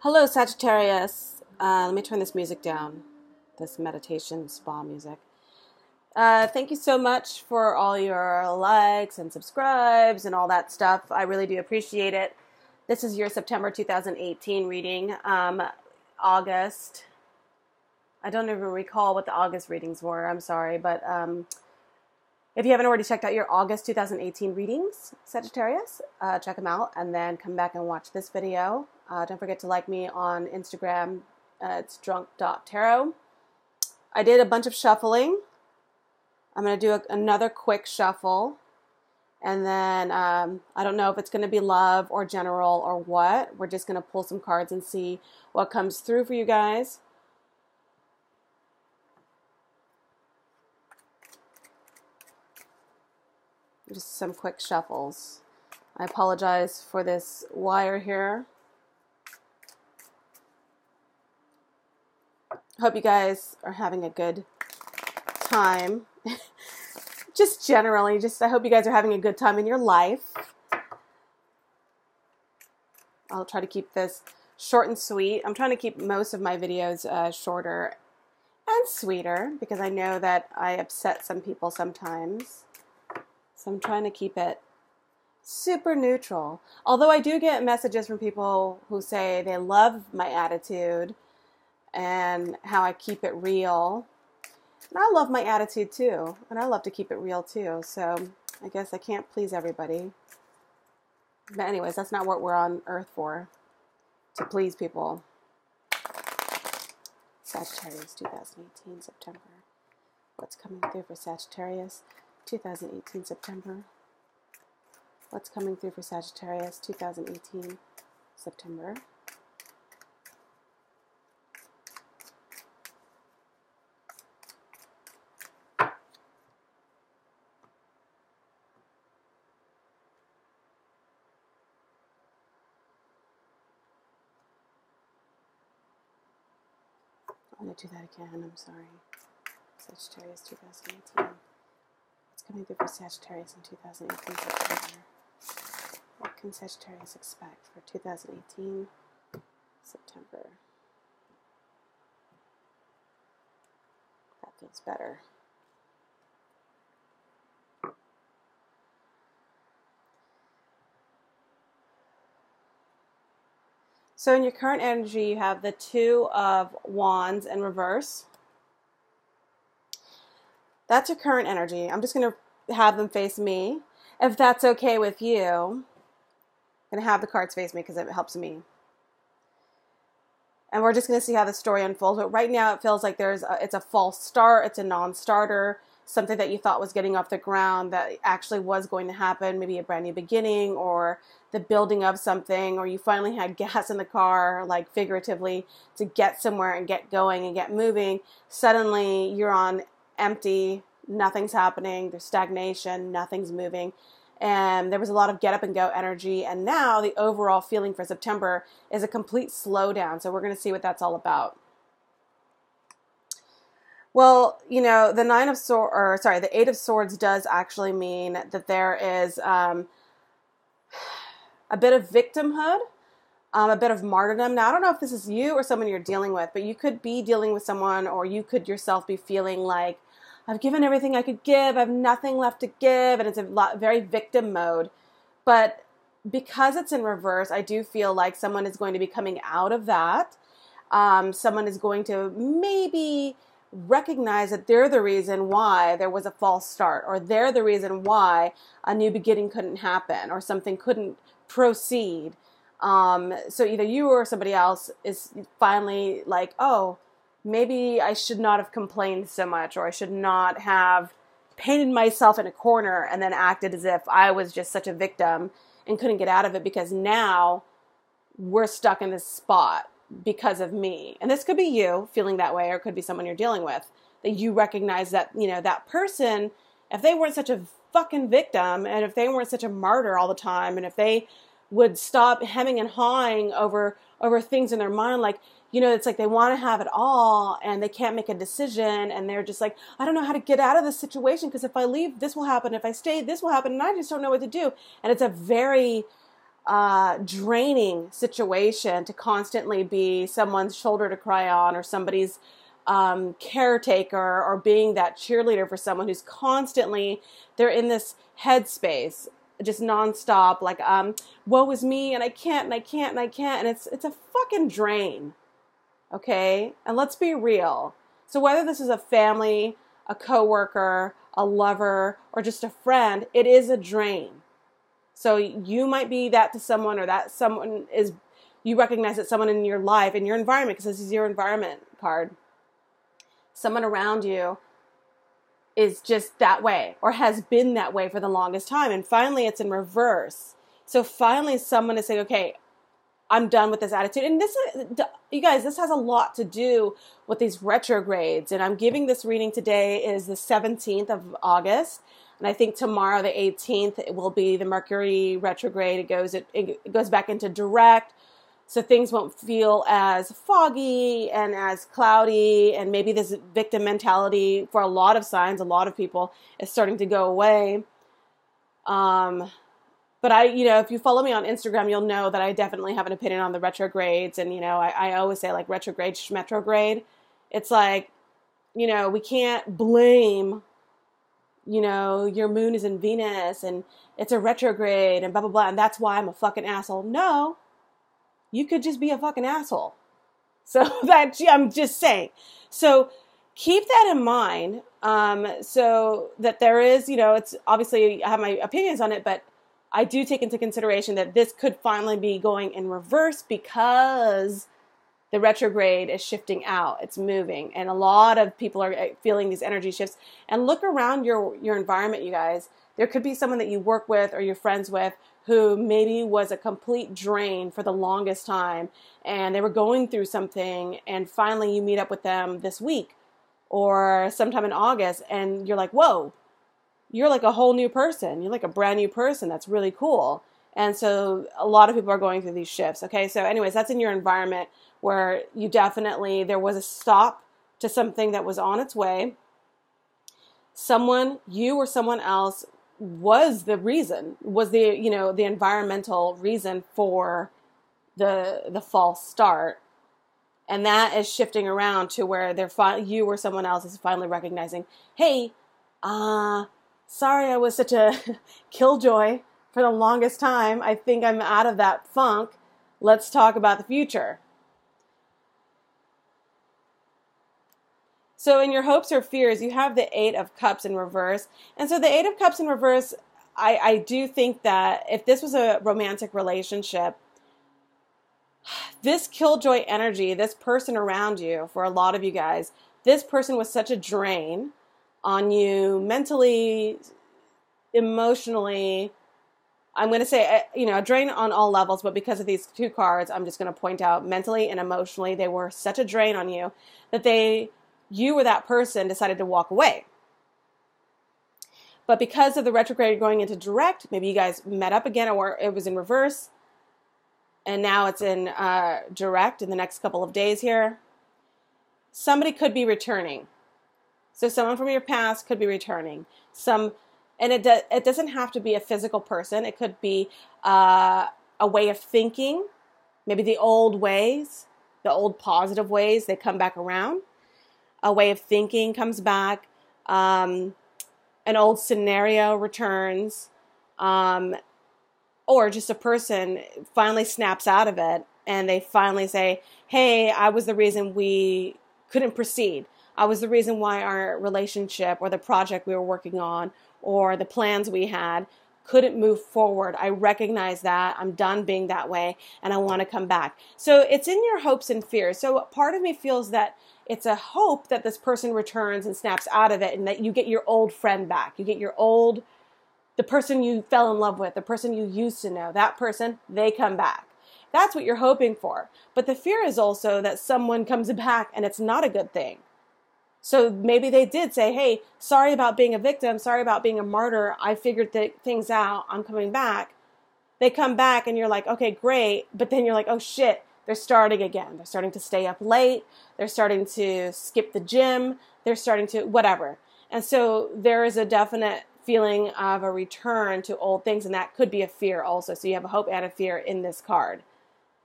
Hello, Sagittarius. Let me turn this music down, this meditation spa music. Thank you so much for all your likes and subscribes and all that stuff. I really do appreciate it. This is your September 2018 reading. August. I don't even recall what the August readings were. I'm sorry, but if you haven't already checked out your August 2018 readings, Sagittarius, check them out and then come back and watch this video. Don't forget to like me on Instagram. It's drunk.tarot. I did a bunch of shuffling. I'm going to do another quick shuffle. And then I don't know if it's going to be love or general or what. We're just going to pull some cards and see what comes through for you guys. Just some quick shuffles. I apologize for this wire here. Hope you guys are having a good time. Just generally, I hope you guys are having a good time in your life. I'll try to keep this short and sweet. I'm trying to keep most of my videos shorter and sweeter because I know that I upset some people sometimes. So I'm trying to keep it super neutral. Although I do get messages from people who say they love my attitude and how I keep it real. And I love my attitude too. And I love to keep it real too. So I guess I can't please everybody. But anyways, that's not what we're on earth for. To please people. Sagittarius 2018 September. What's coming through for Sagittarius 2018 September? What's coming through for Sagittarius 2018 September? I'm going to do that again. I'm sorry. Sagittarius 2018. What's coming through for Sagittarius in 2018 September? What can Sagittarius expect for 2018 September? That feels better. So in your current energy, you have the Two of Wands in reverse. That's your current energy. I'm just going to have them face me. If that's okay with you, I'm going to have the cards face me because it helps me. And we're just going to see how the story unfolds. But right now it feels like it's a false start. It's a non-starter. Something that you thought was getting off the ground that actually was going to happen. Maybe a brand new beginning or the building of something. Or you finally had gas in the car, like figuratively, to get somewhere and get going and get moving. Suddenly you're on empty. Nothing's happening. There's stagnation. Nothing's moving. And there was a lot of get up and go energy. And now the overall feeling for September is a complete slowdown. So we're going to see what that's all about. Well, you know, the the Eight of Swords does actually mean that there is a bit of victimhood, a bit of martyrdom. Now, I don't know if this is you or someone you're dealing with, but you could be dealing with someone, or you could yourself be feeling like, I've given everything I could give, I have nothing left to give, and it's very victim mode. But because it's in reverse, I do feel like someone is going to be coming out of that. Someone is going to maybe recognize that they're the reason why there was a false start, or they're the reason why a new beginning couldn't happen, or something couldn't proceed. So either you or somebody else is finally like, oh, maybe I should not have complained so much, or I should not have painted myself in a corner and then acted as if I was just such a victim and couldn't get out of it, because now we're stuck in this spot because of me. And this could be you feeling that way, or it could be someone you're dealing with, that you recognize that, you know, that person, if they weren't such a fucking victim, and if they weren't such a martyr all the time, and if they would stop hemming and hawing over things in their mind, like, you know, it's like they want to have it all and they can't make a decision, and they're just like, I don't know how to get out of this situation, because if I leave, this will happen. If I stay, this will happen, and I just don't know what to do. And it's a very draining situation to constantly be someone's shoulder to cry on, or somebody's caretaker, or being that cheerleader for someone who's constantly, they're in this headspace, just nonstop, like, woe is me, and I can't, and I can't, and I can't, and it's a fucking drain, okay? And let's be real. So whether this is a family, a coworker, a lover, or just a friend, it is a drain. So you might be that to someone, or that someone is, you recognize that someone in your life, in your environment, because this is your environment card, someone around you is just that way, or has been that way for the longest time. And finally it's in reverse. So finally someone is saying, okay, I'm done with this attitude. And this, you guys, this has a lot to do with these retrogrades. And I'm giving this reading today is the 17th of August. And I think tomorrow, the 18th, it will be the Mercury retrograde. It goes back into direct. So things won't feel as foggy and as cloudy. And maybe this victim mentality for a lot of signs, a lot of people, is starting to go away. But if you follow me on Instagram, you'll know that I definitely have an opinion on the retrogrades. And, I always say, like, retrograde, schmetrograde. It's like, we can't blame, your moon is in Venus and it's a retrograde and blah, blah, blah. And that's why I'm a fucking asshole. No, you could just be a fucking asshole. So I'm just saying. So keep that in mind. So that there is, it's obviously, I have my opinions on it, but I do take into consideration that this could finally be going in reverse because the retrograde is shifting out. It's moving. And a lot of people are feeling these energy shifts. And look around your environment, you guys. There could be someone that you work with or you're friends with who maybe was a complete drain for the longest time. And they were going through something. And finally you meet up with them this week or sometime in August. And you're like, whoa. You're like a whole new person. You're like a brand new person. That's really cool. And so a lot of people are going through these shifts. Okay. So anyways, that's in your environment where there was a stop to something that was on its way. Someone, you or someone else, was the environmental reason for the false start. And that is shifting around to where you or someone else is finally recognizing, hey, sorry I was such a killjoy for the longest time. I think I'm out of that funk. Let's talk about the future. So in your hopes or fears, you have the 8 of Cups in reverse. And so the 8 of Cups in reverse, I do think that if this was a romantic relationship, this killjoy energy, this person around you, for a lot of you guys, this person was such a drain on you mentally, emotionally. I'm going to say, a drain on all levels, but because of these 2 cards, I'm just going to point out mentally and emotionally, they were such a drain on you that you or that person decided to walk away. But because of the retrograde going into direct, maybe you guys met up again, or it was in reverse, and now it's in direct in the next couple of days here. Somebody could be returning. So someone from your past could be returning. And it doesn't have to be a physical person. It could be a way of thinking. Maybe the old ways, the old positive ways, they come back around. A way of thinking comes back. An old scenario returns. Or just a person finally snaps out of it and they finally say, hey, I was the reason we couldn't proceed. I was the reason why our relationship or the project we were working on or the plans we had couldn't move forward. I recognize that. I'm done being that way and I want to come back. So it's in your hopes and fears. So part of me feels that it's a hope that this person returns and snaps out of it and that you get your old friend back. You get the person you fell in love with, the person you used to know, that person, they come back. That's what you're hoping for. But the fear is also that someone comes back and it's not a good thing. So maybe they did say, hey, sorry about being a victim. Sorry about being a martyr. I figured things out. I'm coming back. They come back and you're like, okay, great. But then you're like, oh shit, they're starting again. They're starting to stay up late. They're starting to skip the gym. They're starting to whatever. And so there is a definite feeling of a return to old things, and that could be a fear also. So you have a hope and a fear in this card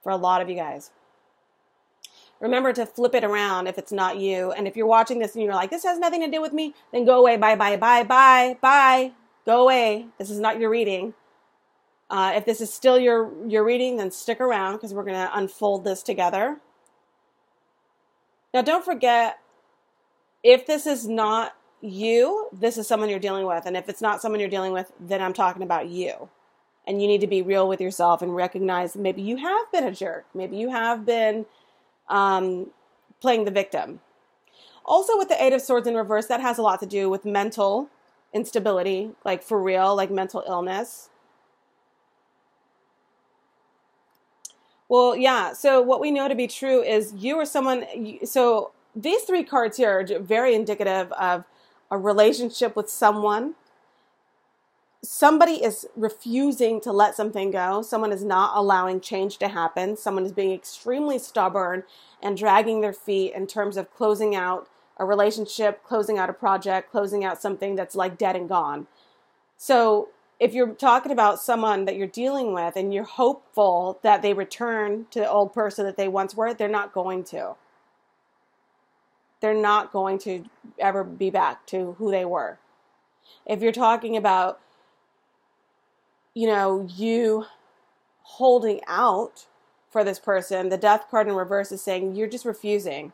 for a lot of you guys. Remember to flip it around if it's not you. And if you're watching this and you're like, this has nothing to do with me, then go away. Bye, bye, bye, bye, bye. Go away. This is not your reading. If this is still your reading, then stick around because we're going to unfold this together. Now, don't forget, if this is not you, this is someone you're dealing with. And if it's not someone you're dealing with, then I'm talking about you. And you need to be real with yourself and recognize maybe you have been a jerk. Maybe you have been playing the victim. Also, with the Eight of Swords in reverse, that has a lot to do with mental instability, like for real, like mental illness. Well, yeah, so what we know to be true is you or someone, so these three cards here are very indicative of a relationship with someone. Somebody is refusing to let something go. Someone is not allowing change to happen. Someone is being extremely stubborn and dragging their feet in terms of closing out a relationship, closing out a project, closing out something that's like dead and gone. So if you're talking about someone that you're dealing with and you're hopeful that they return to the old person that they once were, they're not going to. They're not going to ever be back to who they were. If you're talking about, you know, you holding out for this person, the Death card in reverse is saying you're just refusing.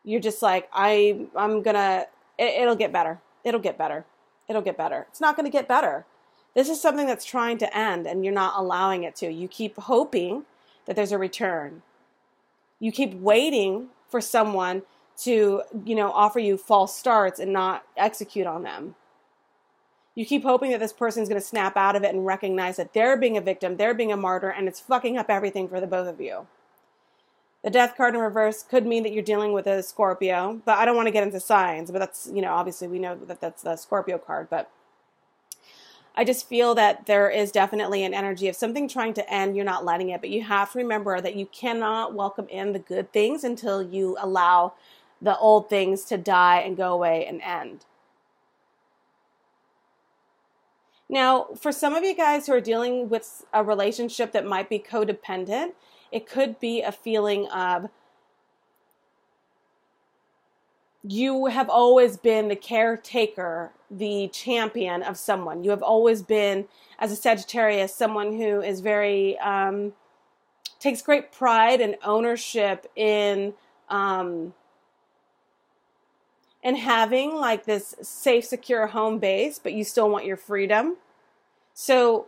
You're just like, I'm gonna, it'll get better. It'll get better. It'll get better. It's not going to get better. This is something that's trying to end and you're not allowing it to. You keep hoping that there's a return. You keep waiting for someone to, you know, offer you false starts and not execute on them. You keep hoping that this person's going to snap out of it and recognize that they're being a victim, they're being a martyr, and it's fucking up everything for the both of you. The Death card in reverse could mean that you're dealing with a Scorpio, but I don't want to get into signs, but that's, you know, obviously we know that that's the Scorpio card, but I just feel that there is definitely an energy of something trying to end, you're not letting it, but you have to remember that you cannot welcome in the good things until you allow the old things to die and go away and end. Now, for some of you guys who are dealing with a relationship that might be codependent, it could be a feeling of you have always been the caretaker, the champion of someone. You have always been, as a Sagittarius, someone who is very, takes great pride and ownership in having like this safe, secure home base, but you still want your freedom. So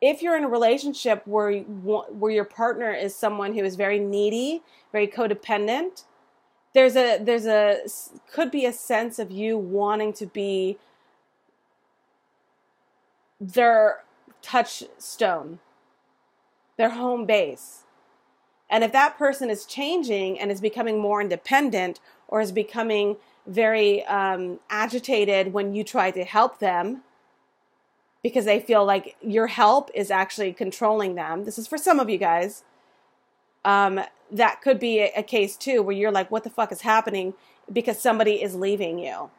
if you're in a relationship where your partner is someone who is very needy, very codependent, could be a sense of you wanting to be their touchstone, their home base. And if that person is changing and is becoming more independent or is becoming very agitated when you try to help them because they feel like your help is actually controlling them. This is for some of you guys. That could be a case too where you're like, what the fuck is happening? Because somebody is leaving you.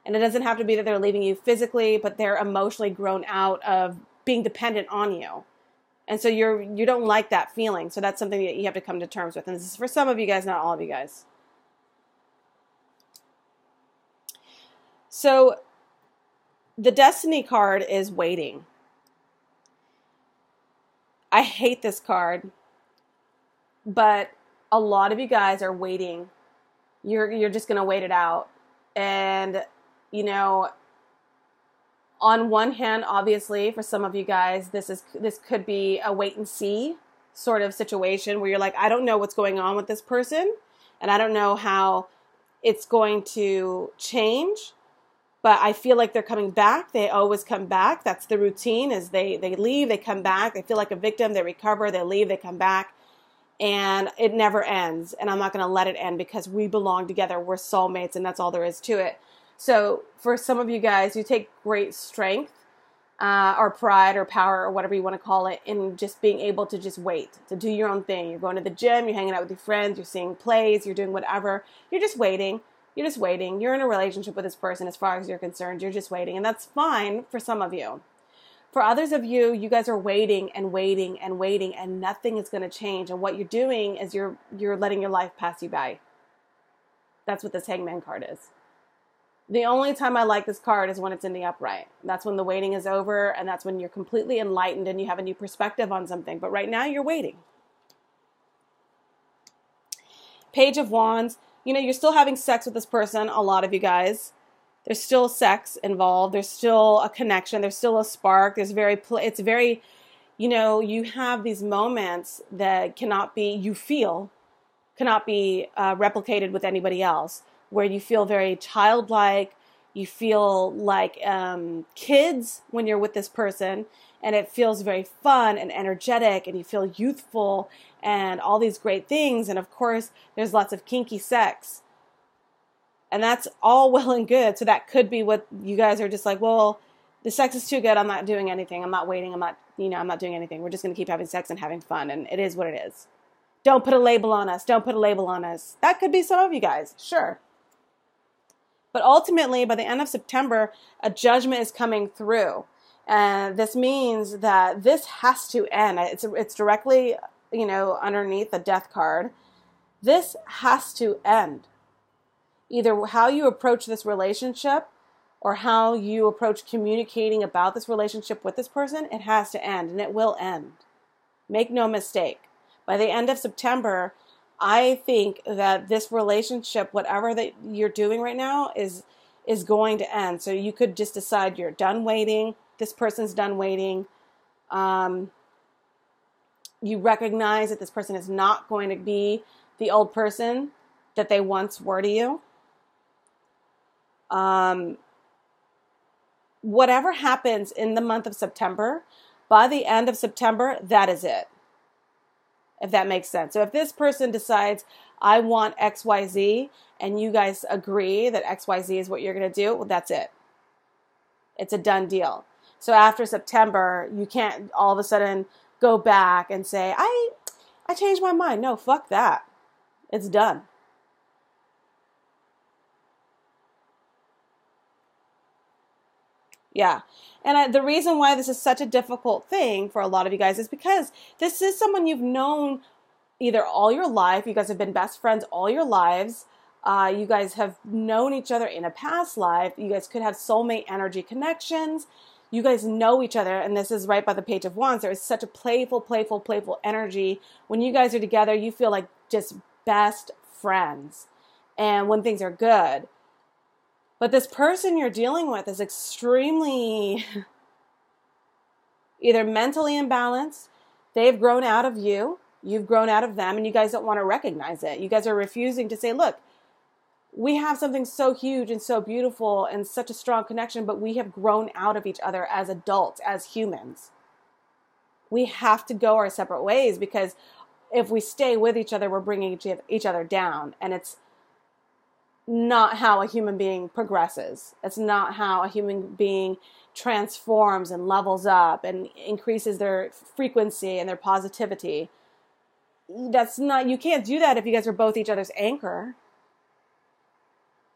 And it doesn't have to be that they're leaving you physically, but they're emotionally grown out of being dependent on you. And so you don't like that feeling. So that's something that you have to come to terms with. And this is for some of you guys, not all of you guys. So the Destiny card is waiting. I hate this card, but a lot of you guys are waiting. You're just going to wait it out. And, you know, on one hand, obviously, for some of you guys, this could be a wait and see sort of situation where you're like, I don't know what's going on with this person, and I don't know how it's going to change, but I feel like they're coming back. They always come back. That's the routine, is they leave, they come back, they feel like a victim, they recover, they leave, they come back, and it never ends. And I'm not going to let it end because we belong together. We're soulmates, and that's all there is to it. So for some of you guys, you take great strength or pride or power or whatever you want to call it in just being able to just wait, to do your own thing. You're going to the gym, you're hanging out with your friends, you're seeing plays, you're doing whatever. You're just waiting. You're just waiting. You're in a relationship with this person as far as you're concerned. You're just waiting. And that's fine for some of you. For others of you, you guys are waiting and waiting and waiting, and nothing is going to change. And what you're doing is you're letting your life pass you by. That's what this Hangman card is. The only time I like this card is when it's in the upright. That's when the waiting is over, and that's when you're completely enlightened and you have a new perspective on something. But right now, you're waiting. Page of Wands. You know, you're still having sex with this person, a lot of you guys. There's still sex involved. There's still a connection. There's still a spark. It's very, you know, you have these moments that cannot be replicated with anybody else, where you feel very childlike. You feel like kids when you're with this person, and it feels very fun and energetic, and you feel youthful and all these great things. And of course, there's lots of kinky sex. And that's all well and good. So that could be what you guys are just like, well, the sex is too good. I'm not doing anything. I'm not waiting. I'm not doing anything. We're just going to keep having sex and having fun. And it is what it is. Don't put a label on us. Don't put a label on us. That could be some of you guys. Sure. But ultimately, by the end of September, a judgment is coming through. And this means that this has to end. It's directly, you know, underneath the death card. This has to end. Either how you approach this relationship or how you approach communicating about this relationship with this person, it has to end, and it will end. Make no mistake. By the end of September, I think that this relationship, whatever that you're doing right now, is going to end. So you could just decide you're done waiting. This person's done waiting. You recognize that this person is not going to be the old person that they once were to you. Whatever happens in the month of September, by the end of September, that is it. If that makes sense. So if this person decides, I want XYZ, and you guys agree that XYZ is what you're going to do, well, that's it. It's a done deal. So after September, you can't all of a sudden go back and say, I changed my mind. No, fuck that. It's done. Yeah. And the reason why this is such a difficult thing for a lot of you guys is because this is someone you've known either all your life. You guys have been best friends all your lives. You guys have known each other in a past life. You guys could have soulmate energy connections. You guys know each other. And this is right by the Page of Wands. There is such a playful energy. When you guys are together, you feel like just best friends. And when things are good. But this person you're dealing with is extremely either mentally imbalanced, they've grown out of you, you've grown out of them, and you guys don't want to recognize it. You guys are refusing to say, look, we have something so huge and so beautiful and such a strong connection, but we have grown out of each other as adults, as humans. We have to go our separate ways, because if we stay with each other, we're bringing each other down, and it's not how a human being progresses. It's not how a human being transforms and levels up and increases their frequency and their positivity. That's not, you can't do that if you guys are both each other's anchor.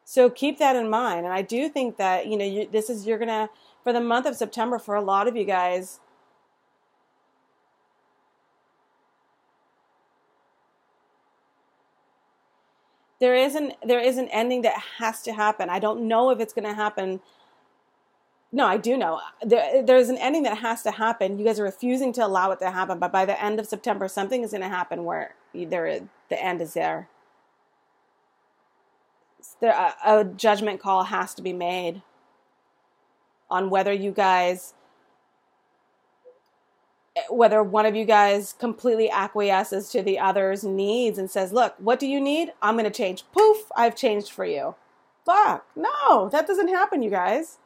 So keep that in mind. And I do think that, you know, you're going to, for the month of September, for a lot of you guys, there is an ending that has to happen. I don't know if it's going to happen. No, I do know. There's an ending that has to happen. You guys are refusing to allow it to happen. But by the end of September, something is going to happen where the end is there. A judgment call has to be made on whether one of you guys completely acquiesces to the other's needs and says, look, what do you need? I'm going to change. Poof, I've changed for you. Fuck, no, that doesn't happen, you guys.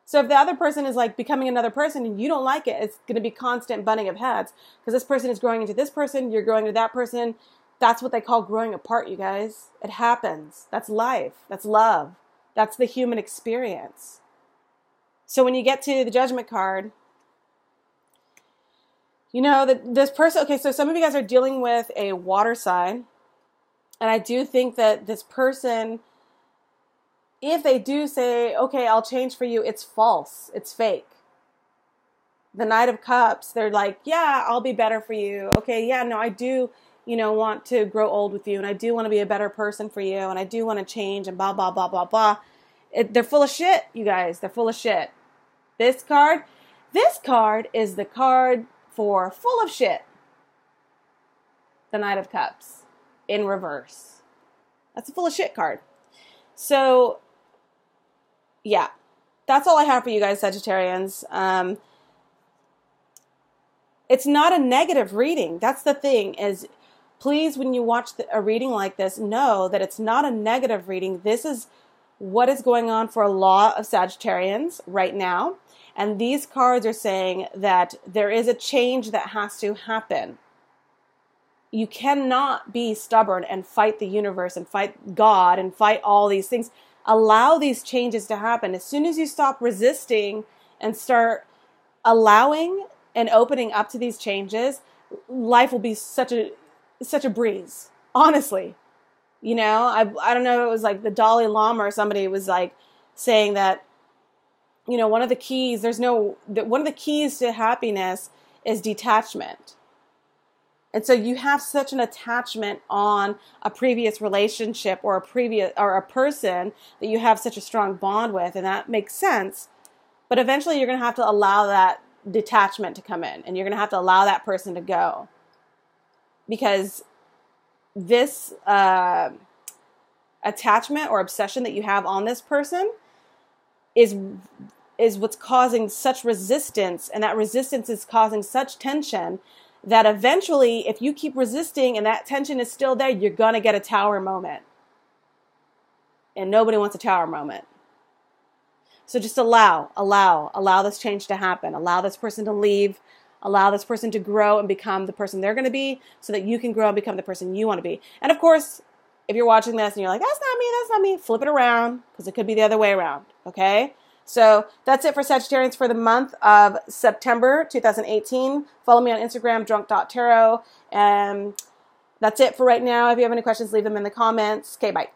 So if the other person is like becoming another person and you don't like it, it's going to be constant butting of heads, because this person is growing into this person, you're growing into that person. That's what they call growing apart, you guys. It happens. That's life. That's love. That's the human experience. So when you get to the Judgment card, you know that this person, okay, so some of you guys are dealing with a water sign. And I do think that this person if they do say, okay, I'll change for you, it's false. It's fake. The Knight of Cups, they're like, yeah, I'll be better for you. Okay, yeah, no, I do, want to grow old with you, and I do want to be a better person for you, and I do want to change, and blah, blah, blah, blah, blah. They're full of shit, you guys. They're full of shit. This card is the card for full of shit. The Knight of Cups in reverse. That's a full of shit card. So, yeah, that's all I have for you guys, Sagittarians. It's not a negative reading. That's the thing, is please, when you watch a reading like this, know that it's not a negative reading. This is what is going on for a lot of Sagittarians right now. And these cards are saying that there is a change that has to happen. You cannot be stubborn and fight the universe and fight God and fight all these things. Allow these changes to happen. As soon as you stop resisting and start allowing and opening up to these changes, life will be such a breeze. Honestly, I don't know. It was like the Dalai Lama or somebody was like saying that, one of the keys to happiness is detachment. And so you have such an attachment on a previous relationship or a person that you have such a strong bond with, and that makes sense. But eventually you're going to have to allow that detachment to come in, and you're going to have to allow that person to go, because this attachment or obsession that you have on this person is what's causing such resistance, and that resistance is causing such tension that eventually, if you keep resisting and that tension is still there, you're going to get a tower moment. And nobody wants a tower moment. So just allow this change to happen. Allow this person to leave. Allow this person to grow and become the person they're going to be, so that you can grow and become the person you want to be. And of course, if you're watching this and you're like, that's not me, flip it around, because it could be the other way around, okay? So that's it for Sagittarians for the month of September 2018. Follow me on Instagram, drunk.tarot. And that's it for right now. If you have any questions, leave them in the comments. Okay, bye.